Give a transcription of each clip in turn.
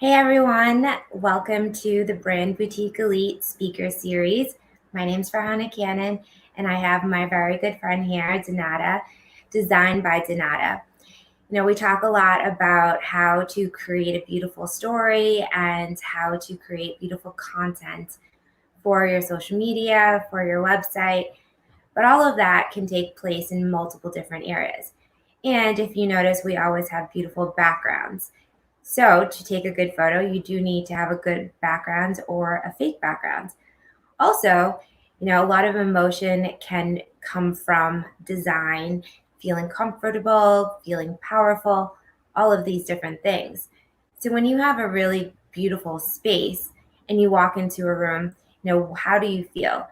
Hey everyone, welcome to the Brand Boutique Elite Speaker Series. My name's Farhana Cannon, and I have my very good friend here, Denada, designed by Denada. We talk a lot about how to create a beautiful story and how to create beautiful content for your social media, for your website, but all of that can take place in multiple different areas. And if you notice, we always have beautiful backgrounds. So to take a good photo, you do need to have a good background or a fake background. Also, a lot of emotion can come from design, feeling comfortable, feeling powerful, all of these different things. So when you have a really beautiful space and you walk into a room, how do you feel?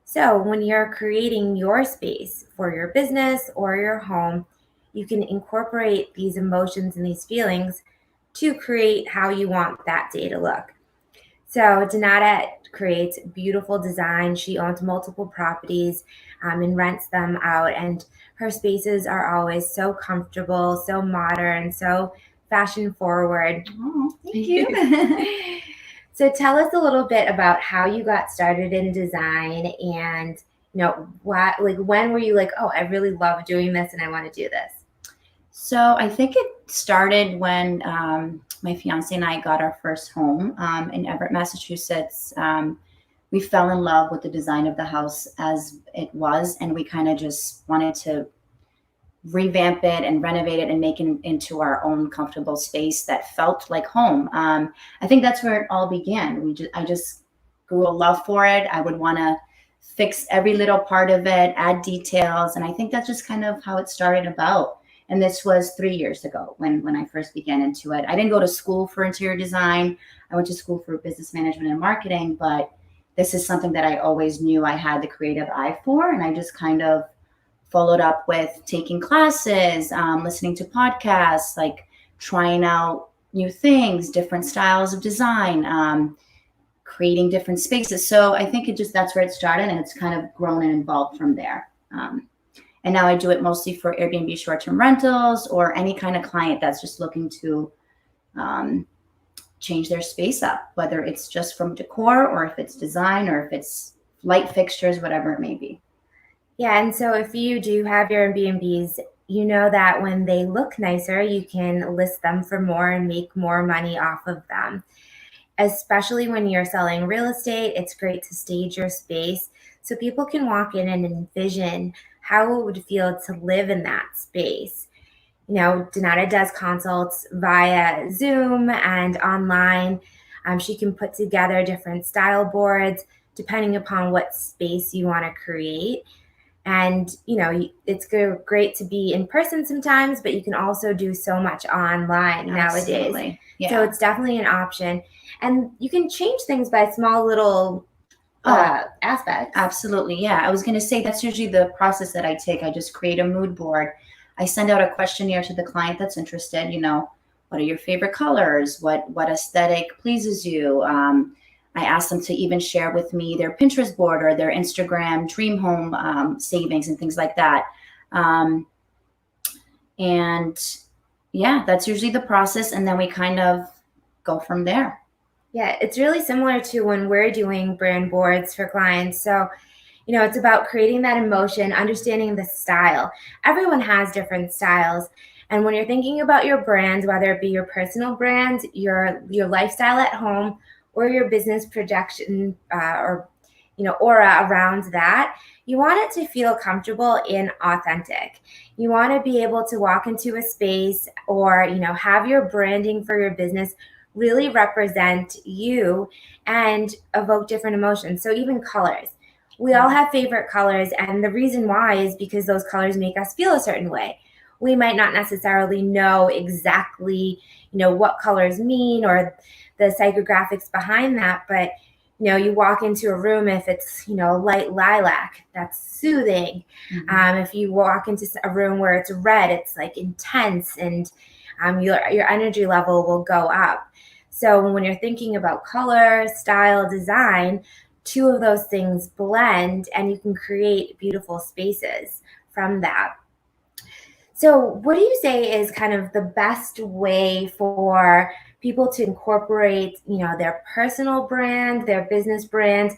So when you're creating your space for your business or your home, you can incorporate these emotions and these feelings to create how you want that day to look. So Denada creates beautiful design. She owns multiple properties and rents them out. And her spaces are always so comfortable, so modern, so fashion forward. Oh, thank you. So tell us a little bit about how you got started in design and when were you like, oh, I really love doing this and I want to do this? So I think it started when my fiance and I got our first home in Everett, Massachusetts. We fell in love with the design of the house as it was, and we kind of just wanted to revamp it and renovate it and make it into our own comfortable space that felt like home. I think that's where it all began. I just grew a love for it. I would want to fix every little part of it, add details, and I think that's just kind of how it started about. And this was 3 years ago when I first began into it. I didn't go to school for interior design. I went to school for business management and marketing, but this is something that I always knew I had the creative eye for, and I just kind of followed up with taking classes, listening to podcasts, like trying out new things, different styles of design, creating different spaces. So I think that's where it started, and it's kind of grown and evolved from there. And now I do it mostly for Airbnb short-term rentals or any kind of client that's just looking to change their space up, whether it's just from decor or if it's design or if it's light fixtures, whatever it may be. Yeah, and so if you do have your Airbnbs, you know that when they look nicer, you can list them for more and make more money off of them. Especially when you're selling real estate, it's great to stage your space so people can walk in and envision how it would feel to live in that space. Denada does consults via Zoom and online. She can put together different style boards depending upon what space you want to create. And, it's great to be in person sometimes, but you can also do so much online Absolutely. nowadays. Yeah. So it's definitely an option. And you can change things by small little aspects. Absolutely. Yeah. I was going to say that's usually the process that I take. I just create a mood board. I send out a questionnaire to the client that's interested. What are your favorite colors? What aesthetic pleases you? I ask them to even share with me their Pinterest board or their Instagram dream home savings and things like that. And yeah, that's usually the process. And then we kind of go from there. Yeah, it's really similar to when we're doing brand boards for clients. So, it's about creating that emotion, understanding the style. Everyone has different styles. And when you're thinking about your brand, whether it be your personal brand, your lifestyle at home, or your business projection or aura around that, you want it to feel comfortable and authentic. You want to be able to walk into a space or have your branding for your business really represent you and evoke different emotions. So even colors. We all have favorite colors, and the reason why is because those colors make us feel a certain way. We might not necessarily know exactly, what colors mean or the psychographics behind that, but you walk into a room, if it's light lilac, that's soothing. Mm-hmm. If you walk into a room where it's red, it's like intense, and your energy level will go up. So when you're thinking about color, style, design, two of those things blend and you can create beautiful spaces from that. So what do you say is kind of the best way for people to incorporate, their personal brand, their business brand,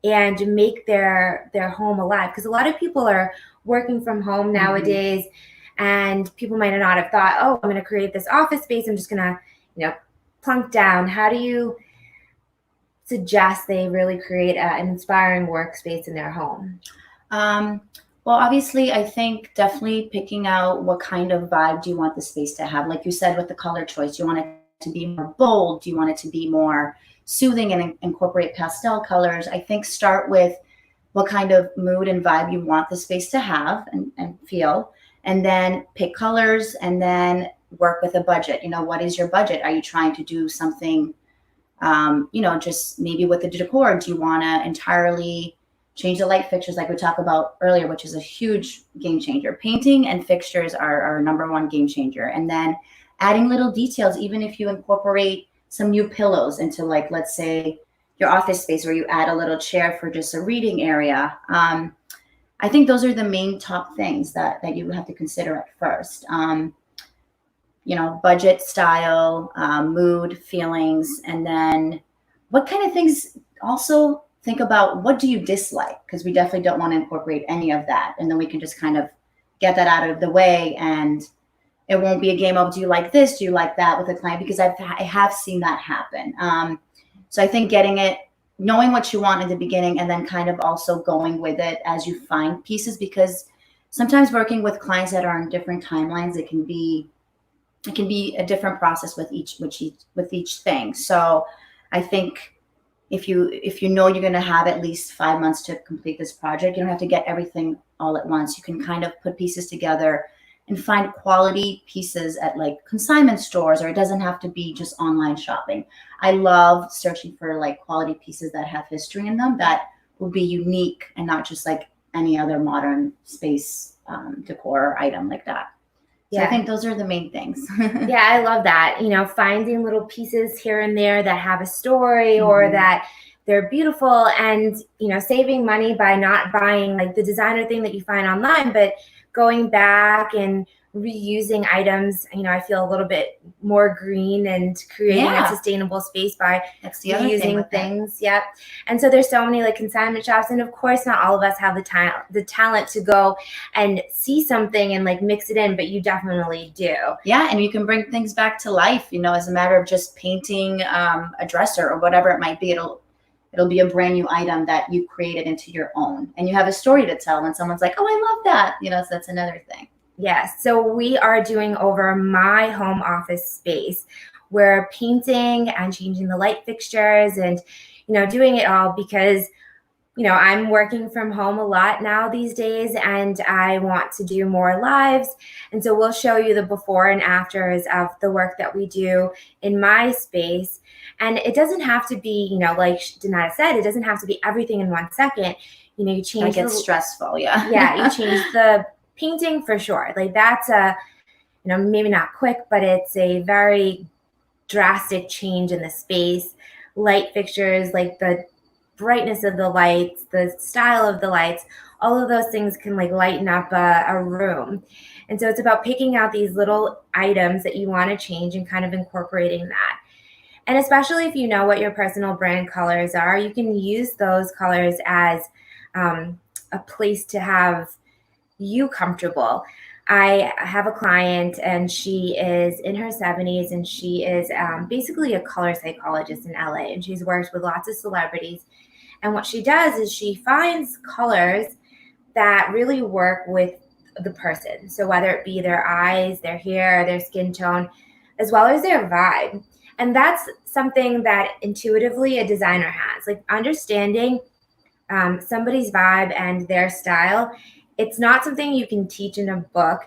and make their home alive. Because a lot of people are working from home nowadays, and people might not have thought, oh, I'm going to create this office space. I'm just going to, plunk down. How do you suggest they really create an inspiring workspace in their home? Well, obviously, I think definitely picking out what kind of vibe do you want the space to have. Like you said, with the color choice, do you want it to be more bold? Do you want it to be more soothing and incorporate pastel colors? I think start with what kind of mood and vibe you want the space to have and feel, and then pick colors, and then work with a budget. What is your budget? Are you trying to do something, just maybe with the decor? Do you want to entirely change the light fixtures like we talked about earlier, which is a huge game changer? Painting and fixtures are our number one game changer. And then adding little details, even if you incorporate some new pillows into, like, let's say your office space, where you add a little chair for just a reading area. I think those are the main top things that you have to consider at first. Budget, style, mood, feelings, and then what kind of things. Also think about, what do you dislike? Because we definitely don't want to incorporate any of that. And then we can just kind of get that out of the way, and it won't be a game of, do you like this? Do you like that with a client? Because I have seen that happen. So I think knowing what you want in the beginning, and then kind of also going with it as you find pieces, because sometimes working with clients that are on different timelines, it can be a different process with each thing. So I think if you know you're going to have at least 5 months to complete this project, you don't have to get everything all at once. You can kind of put pieces together and find quality pieces at, like, consignment stores, or it doesn't have to be just online shopping. I love searching for, like, quality pieces that have history in them, that will be unique and not just like any other modern space decor item like that. So yeah. I think those are the main things. Yeah, I love that. Finding little pieces here and there that have a story, or that they're beautiful, and, saving money by not buying, like, the designer thing that you find online, but going back and reusing items. I feel a little bit more green and creating a sustainable space by reusing things. Yep. And so there's so many, like, consignment shops, and of course not all of us have the talent to go and see something and, like, mix it in, but you definitely do. Yeah, and you can bring things back to life, as a matter of just painting a dresser or whatever it might be. It'll be a brand new item that you created into your own, and you have a story to tell when someone's like, oh, I love that. So that's another thing. Yes. So we are doing over my home office space. We're painting and changing the light fixtures and, doing it all because, I'm working from home a lot now these days, and I want to do more lives. And so we'll show you the before and afters of the work that we do in my space. And it doesn't have to be, like Denada said, it doesn't have to be everything in 1 second. You change. It gets stressful. Yeah. Yeah. You change the painting for sure. Like, that's maybe not quick, but it's a very drastic change in the space. Light fixtures, like the brightness of the lights, the style of the lights, all of those things can, like, lighten up a room. And so it's about picking out these little items that you want to change and kind of incorporating that. And especially if you know what your personal brand colors are, you can use those colors as a place to have you comfortable. I have a client, and she is in her 70s, and she is basically a color psychologist in LA, and she's worked with lots of celebrities. And what she does is she finds colors that really work with the person. So whether it be their eyes, their hair, their skin tone, as well as their vibe. And that's something that intuitively a designer has, like understanding somebody's vibe and their style. It's not something you can teach in a book.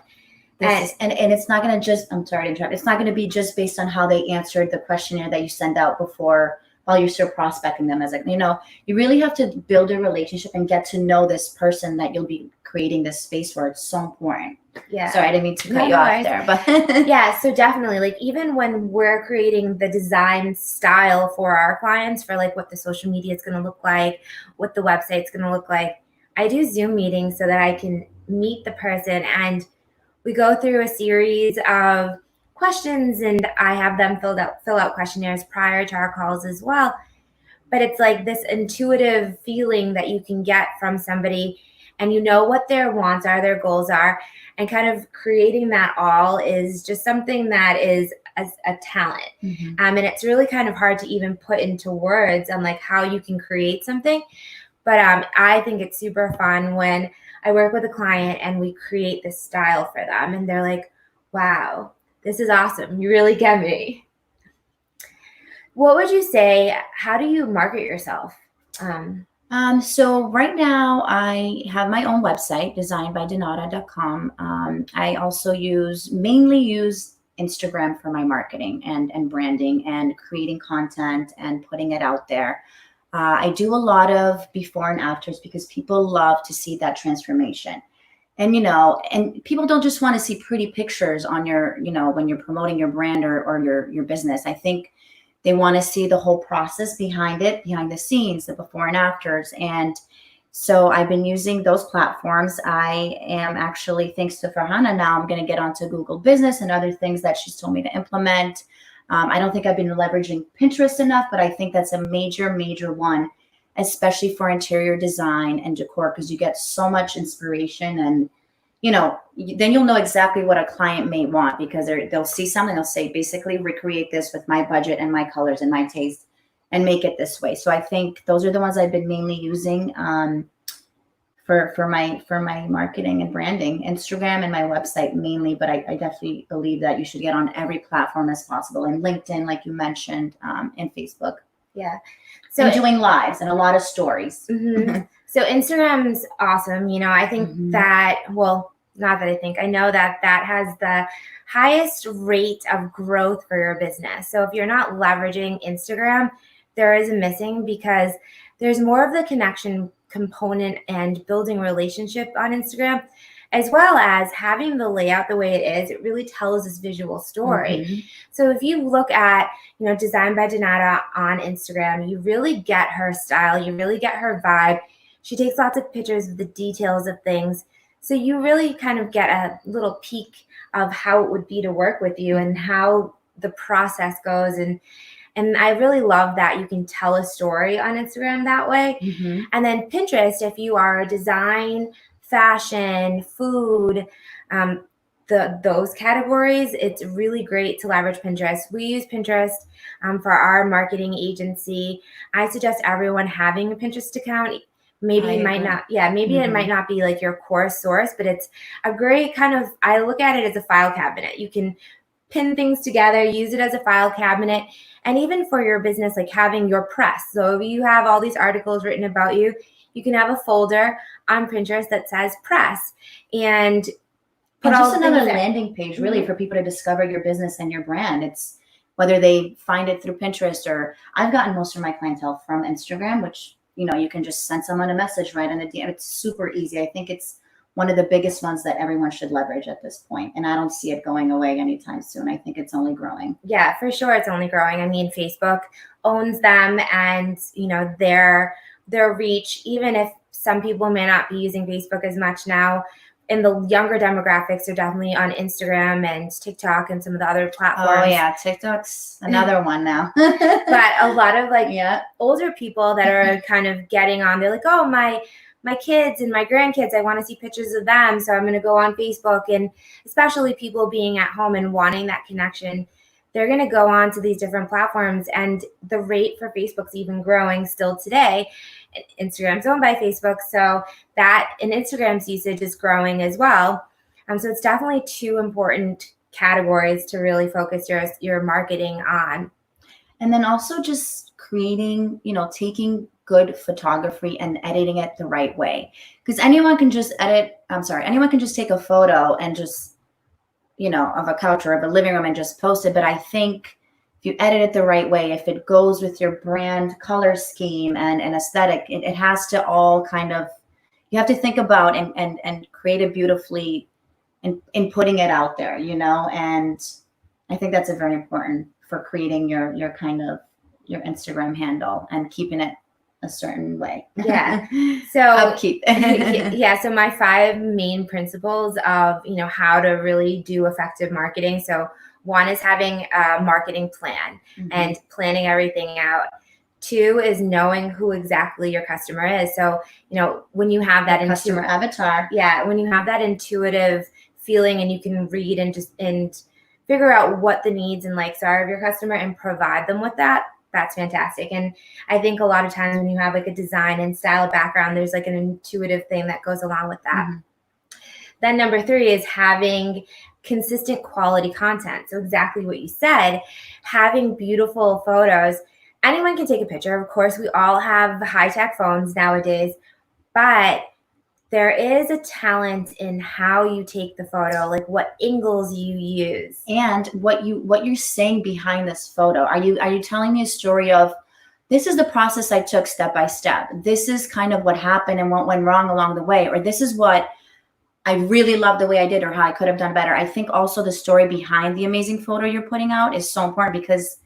And it's not going to just, I'm sorry to interrupt. It's not going to be just based on how they answered the questionnaire that you send out before, while you're still prospecting them. As you really have to build a relationship and get to know this person that you'll be creating this space for. It's so important. Yeah. Sorry, I didn't mean to cut you off there, but yeah. So definitely, like, even when we're creating the design style for our clients, for, like, what the social media is going to look like, what the website's going to look like, I do Zoom meetings so that I can meet the person, and we go through a series of questions, and I have them fill out questionnaires prior to our calls as well. But it's like this intuitive feeling that you can get from somebody, and you know what their wants are, their goals are, and kind of creating that all is just something that is a talent. And it's really kind of hard to even put into words on like how you can create something. But I think it's super fun when I work with a client and we create this style for them, and they're like, wow, this is awesome. You really get me. What would you say? How do you market yourself? So right now I have my own website, designbydenada.com. I also mainly use Instagram for my marketing and branding and creating content and putting it out there. I do a lot of before and afters because people love to see that transformation. And, and people don't just want to see pretty pictures on your, when you're promoting your brand or your business. I think they want to see the whole process behind it, behind the scenes, the before and afters. And so I've been using those platforms. I am actually, thanks to Farhana, now I'm going to get onto Google Business and other things that she's told me to implement. I don't think I've been leveraging Pinterest enough, but I think that's a major, major one, especially for interior design and decor, because you get so much inspiration and then you'll know exactly what a client may want, because they'll see something, they'll say, basically recreate this with my budget and my colors and my taste and make it this way. So I think those are the ones I've been mainly using for my marketing and branding, Instagram and my website mainly, but I definitely believe that you should get on every platform as possible, and LinkedIn, like you mentioned, and Facebook. Yeah. So doing lives and a lot of stories. So Instagram's awesome. I think that, well, not that I think, I know that has the highest rate of growth for your business. So if you're not leveraging Instagram, there is a missing, because there's more of the connection component and building relationship on Instagram, as well as having the layout the way it is. It really tells this visual story. So if you look at, Design by Denada on Instagram, you really get her style, you really get her vibe. She takes lots of pictures of the details of things. So you really kind of get a little peek of how it would be to work with you and how the process goes. And I really love that you can tell a story on Instagram that way. And then Pinterest, if you are design, fashion, food, those categories, it's really great to leverage Pinterest. We use Pinterest for our marketing agency. I suggest everyone having a Pinterest account. Maybe it might not, it might not be like your core source, but it's a great kind of, I look at it as a file cabinet. You can pin things together, use it as a file cabinet. And even for your business, like having your press. So if you have all these articles written about you, you can have a folder on Pinterest that says press, and just another landing page really for people to discover your business and your brand. It's whether they find it through Pinterest, or I've gotten most of my clientele from Instagram, which, you can just send someone a message right in the DM. It's super easy. I think it's one of the biggest ones that everyone should leverage at this point. And I don't see it going away anytime soon. I think it's only growing. Yeah, for sure. It's only growing. I mean, Facebook owns them, and, their reach, even if some people may not be using Facebook as much now, in the younger demographics, are definitely on Instagram and TikTok and some of the other platforms. Oh yeah, TikTok's another one now. But a lot of older people that are kind of getting on, they're like, oh, my kids and my grandkids, I want to see pictures of them, so I'm going to go on Facebook. And especially people being at home and wanting that connection, they're going to go on to these different platforms. And the rate for Facebook's even growing still today. Instagram's owned by Facebook, so that and Instagram's usage is growing as well. So it's definitely two important categories to really focus your marketing on. And then also just creating, taking good photography and editing it the right way, because anyone can just take a photo and just, of a couch or of a living room and just post it. But I think if you edit it the right way, if it goes with your brand color scheme and aesthetic, it has to all kind of, you have to think about and create it beautifully in putting it out there, and I think that's a very important for creating your kind of your Instagram handle and keeping it a certain way. Yeah. So upkeep. Yeah. So my 5 main principles of, how to really do effective marketing. So One is having a marketing plan and planning everything out. Two is knowing who exactly your customer is. So, when you have that customer avatar. Yeah, when you have that intuitive feeling and you can read and figure out what the needs and likes are of your customer and provide them with that, that's fantastic. And I think a lot of times when you have like a design and style background, there's like an intuitive thing that goes along with that. Then number 3 is having consistent quality content. So exactly what you said, having beautiful photos. Anyone can take a picture. Of course, we all have high-tech phones nowadays, but there is a talent in how you take the photo, like what angles you use. And what you're saying behind this photo. Are you telling me a story of, this is the process I took step by step. This is kind of what happened and what went wrong along the way, or this is what I really love the way I did, or how I could have done better. I think also the story behind the amazing photo you're putting out is so important, because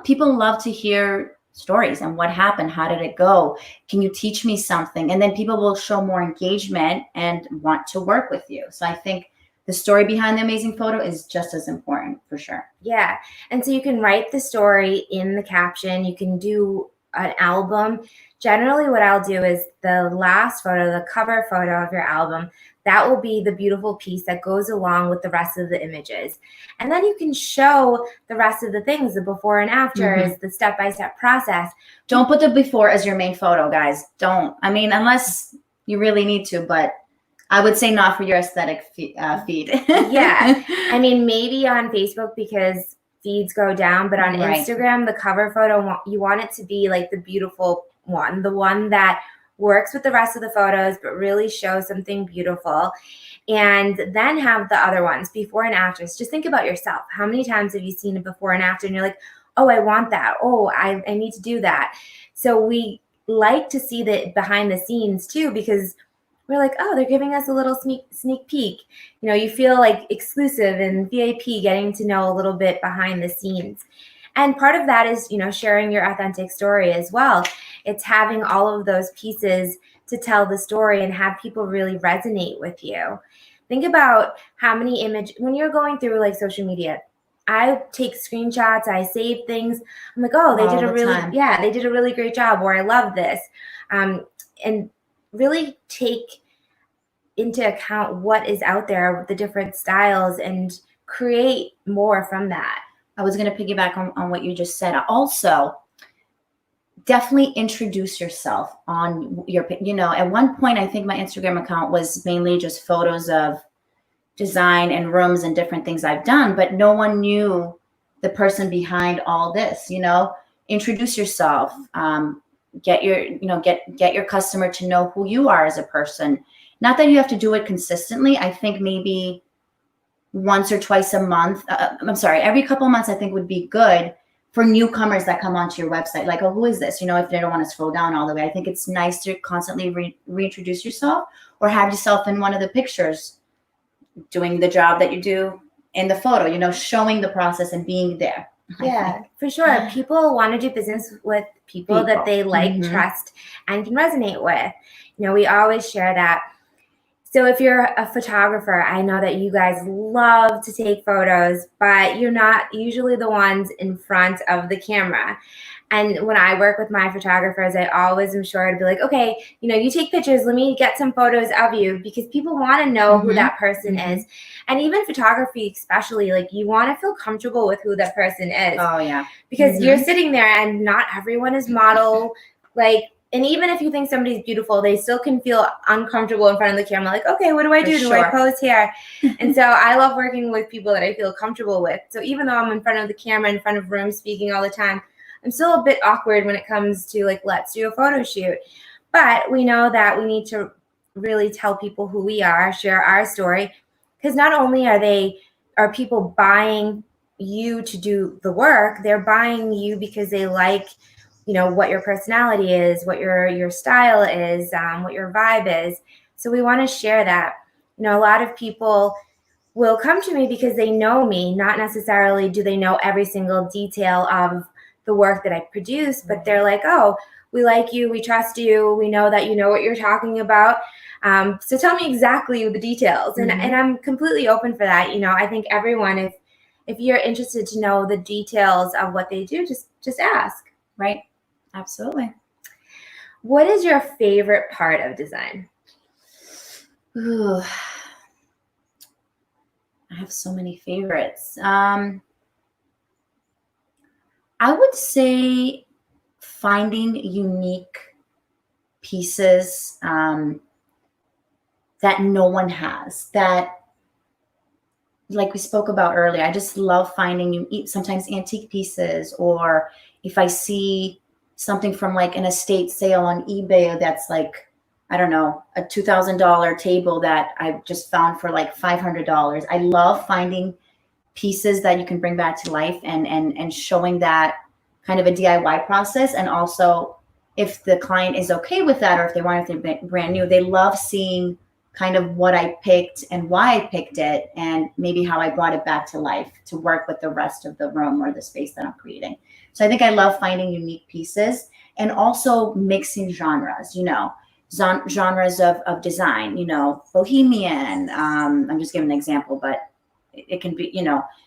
people love to hear stories and what happened, how did it go, can you teach me something? And then people will show more engagement and want to work with you. So I think the story behind the amazing photo is just as important, for sure. Yeah. And so you can write the story in the caption. You can do an album. Generally, what I'll do is the last photo, the cover photo of your album, that will be the beautiful piece that goes along with the rest of the images. And then you can show the rest of the things, the before and afters, the step-by-step process. Don't put the before as your main photo, guys. Don't. I mean, unless you really need to, but I would say not for your aesthetic feed. Yeah. I mean, maybe on Facebook because feeds go down, but on Instagram, the cover photo, you want it to be like the beautiful one, the one that works with the rest of the photos, but really shows something beautiful. And then have the other ones, before and afters. Just think about yourself. How many times have you seen a before and after and you're like, oh, I want that. Oh, I need to do that. So we like to see the behind the scenes too, because we're like, oh, they're giving us a little sneak peek. You feel like exclusive and VIP, getting to know a little bit behind the scenes. And part of that is, sharing your authentic story as well. It's having all of those pieces to tell the story and have people really resonate with you. Think about how many when you're going through like social media, I take screenshots, I save things. I'm like, oh, they did a really great job, or I love this. And really take into account what is out there with the different styles and create more from that. I was going to piggyback on what you just said. Also, definitely introduce yourself on your, at one point, I think my Instagram account was mainly just photos of design and rooms and different things I've done, but no one knew the person behind all this. Introduce yourself, get your customer to know who you are as a person. Not that you have to do it consistently. I think maybe once or twice a month, every couple of months, I think would be good for newcomers that come onto your website. Like, oh, who is this? If they don't want to scroll down all the way. I think it's nice to constantly reintroduce yourself, or have yourself in one of the pictures doing the job that you do in the photo, showing the process and being there. Yeah, for sure. People want to do business with people that they like, trust, and can resonate with. We always share that. So if you're a photographer, I know that you guys love to take photos, but you're not usually the ones in front of the camera. And when I work with my photographers, I always am sure to be like, okay, you take pictures, let me get some photos of you, because people want to know who that person is. And even photography, especially, like, you want to feel comfortable with who that person is. Oh, yeah. Because you're sitting there and not everyone is model. And even if you think somebody's beautiful, they still can feel uncomfortable in front of the camera. Like, okay, what do I do? Do I pose here? And so I love working with people that I feel comfortable with. So even though I'm in front of the camera, in front of rooms, speaking all the time, I'm still a bit awkward when it comes to like, let's do a photo shoot. But we know that we need to really tell people who we are, share our story, because not only are people buying you to do the work, they're buying you because they like what your personality is, what your style is, what your vibe is. So we want to share that. A lot of people will come to me because they know me, not necessarily do they know every single detail of the work that I produce, but they're like, oh, we like you, we trust you, we know that you know what you're talking about. So tell me exactly the details. And I'm completely open for that. I think everyone, if you're interested to know the details of what they do, just ask. Right. Absolutely. What is your favorite part of design? Ooh, I have so many favorites. I would say finding unique pieces that no one has, that, like we spoke about earlier, I just love finding sometimes antique pieces, or if I see something from like an estate sale on eBay that's like, I don't know, a $2,000 table that I just found for like $500. I love finding pieces that you can bring back to life, and showing that kind of a DIY process. And also, if the client is okay with that, or if they want it brand new, they love seeing kind of what I picked and why I picked it, and maybe how I brought it back to life to work with the rest of the room or the space that I'm creating. So I think I love finding unique pieces, and also mixing genres, genres of design, bohemian. I'm just giving an example, but it can be,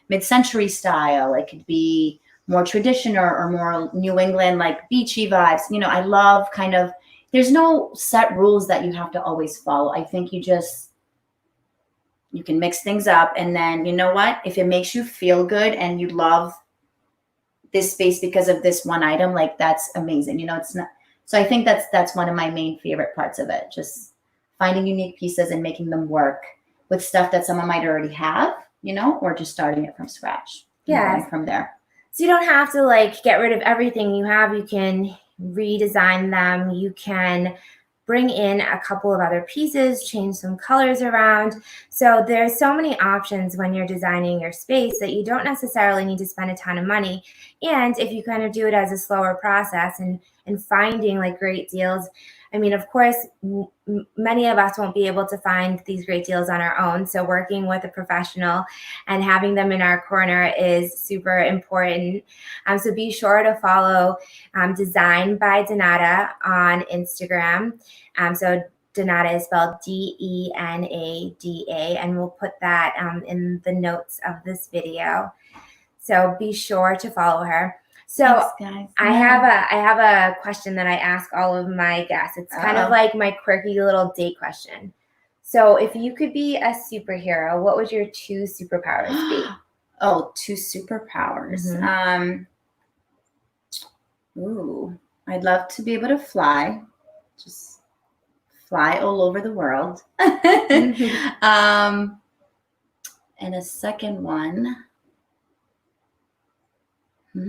mid-century style. It could be more traditional or more New England, like beachy vibes. I love kind of, there's no set rules that you have to always follow. I think you can mix things up, and then, you know what, if it makes you feel good and you love this space because of this one item, like, that's amazing. It's not, so I think that's one of my main favorite parts of it, just finding unique pieces and making them work with stuff that someone might already have, or just starting it from scratch. Yeah. Going from there. So you don't have to like get rid of everything you have. You can redesign them. You can bring in a couple of other pieces, change some colors around. So there's so many options when you're designing your space that you don't necessarily need to spend a ton of money. And if you kind of do it as a slower process and finding like great deals, I mean, of course, many of us won't be able to find these great deals on our own. So working with a professional and having them in our corner is super important. So be sure to follow Design by Denada on Instagram. So Denada is spelled Denada, and we'll put that in the notes of this video. So be sure to follow her. So thanks, guys. I have a question that I ask all of my guests. It's kind of like my quirky little date question. So if you could be a superhero, what would your 2 superpowers be? Oh, 2 superpowers. Ooh, I'd love to be able to fly. Just fly all over the world. And a second one. I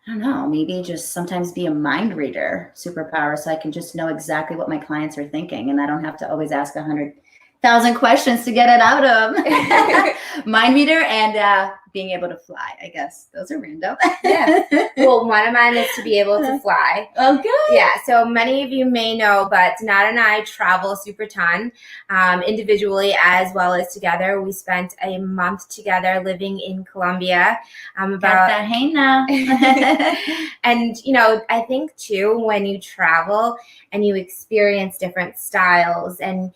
don't know, maybe just sometimes be a mind reader superpower, so I can just know exactly what my clients are thinking, and I don't have to always ask 100,000 questions to get it out of. Mind reader and being able to fly, I guess. Those are random. Yeah. Well, one of mine is to be able to fly. Oh, good. Yeah. So many of you may know, but Denada and I travel super ton, individually as well as together. We spent a month together living in Colombia. Cartagena. And, I think too, when you travel and you experience different styles, and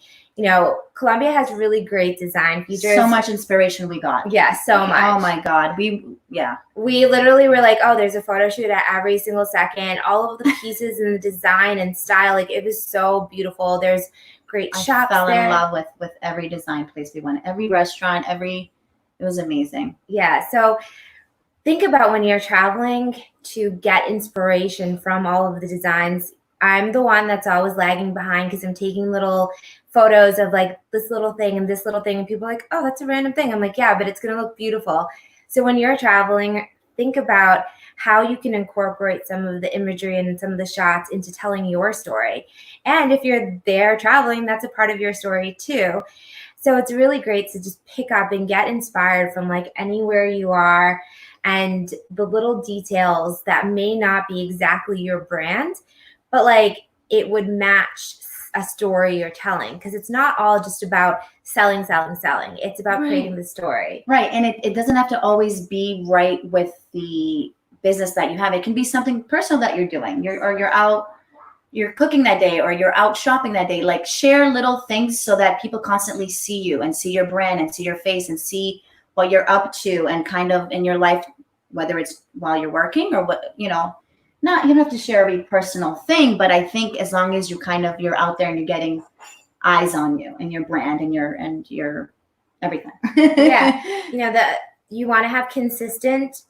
Colombia has really great design features. So much inspiration we got. Yeah, so much. Oh my God. We literally were like, oh, there's a photo shoot at every single second. All of the pieces and the design and style, like, it was so beautiful. There's great shops there. I fell in love with every design place we went, every restaurant, it was amazing. Yeah. So think about when you're traveling to get inspiration from all of the designs. I'm the one that's always lagging behind because I'm taking little photos of like this little thing and this little thing, and people are like, oh, that's a random thing. I'm like, yeah, but it's going to look beautiful. So when you're traveling, think about how you can incorporate some of the imagery and some of the shots into telling your story. And if you're there traveling, that's a part of your story too. So it's really great to just pick up and get inspired from like anywhere you are, and the little details that may not be exactly your brand, but like it would match a story you're telling, because it's not all just about selling. It's about creating the story. Right. And it doesn't have to always be right with the business that you have. It can be something personal that you're doing. You're out you're cooking that day or you're out shopping that day. Like share little things so that people constantly see you and see your brand and see your face and see what you're up to and kind of in your life, whether it's while you're working or what, not, you don't have to share every personal thing, but I think as long as you're out there and you're getting eyes on you and your brand and your everything. Yeah. That you want to have consistent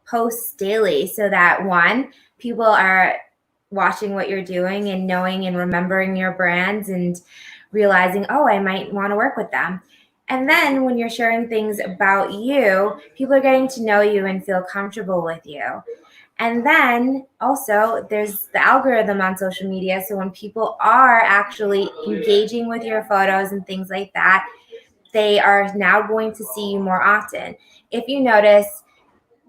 posts daily so that one, people are watching what you're doing and knowing and remembering your brands and realizing, oh, I might want to work with them. And then when you're sharing things about you, people are getting to know you and feel comfortable with you. And then also there's the algorithm on social media. So when people are actually engaging with your photos and things like that, they are now going to see you more often. If you notice,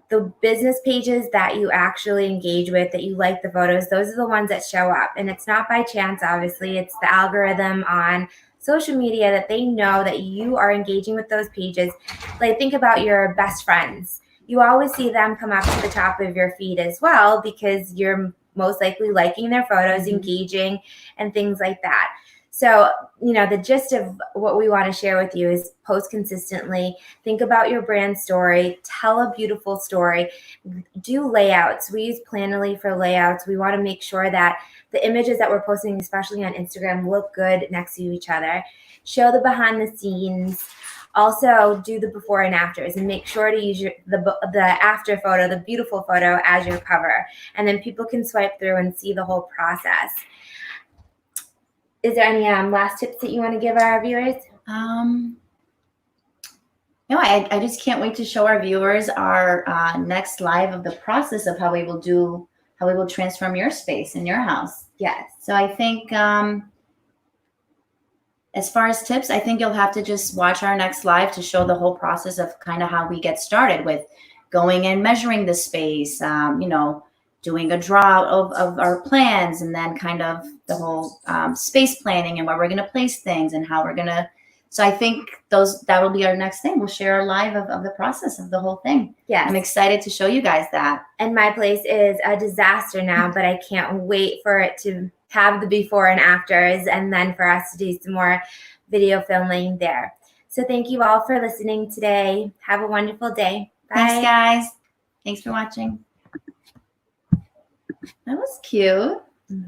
the business pages that you actually engage with, that you like the photos, those are the ones that show up. And it's not by chance, obviously. It's the algorithm on social media that they know that you are engaging with those pages. Like, think about your best friends. You always see them come up to the top of your feed as well because you're most likely liking their photos, engaging, and things like that. So, the gist of what we want to share with you is post consistently, think about your brand story, tell a beautiful story, do layouts. We use Planoly for layouts. We want to make sure that the images that we're posting, especially on Instagram, look good next to each other. Show the behind the scenes. Also, do the before and afters, and make sure to use the after photo, the beautiful photo, as your cover. And then people can swipe through and see the whole process. Is there any last tips that you want to give our viewers? No, I just can't wait to show our viewers our next live of the process of how we will transform your space in your house. Yes. So I think as far as tips, I think you'll have to just watch our next live to show the whole process of kind of how we get started with going and measuring the space, doing a draw of our plans, and then kind of the whole space planning and where we're going to place things and how we're going to. So I think that will be our next thing. We'll share a live of the process of the whole thing. Yes. I'm excited to show you guys that. And my place is a disaster now, but I can't wait for it to have the before and afters, and then for us to do some more video filming there. So thank you all for listening today. Have a wonderful day. Bye. Thanks, guys. Thanks for watching. That was cute.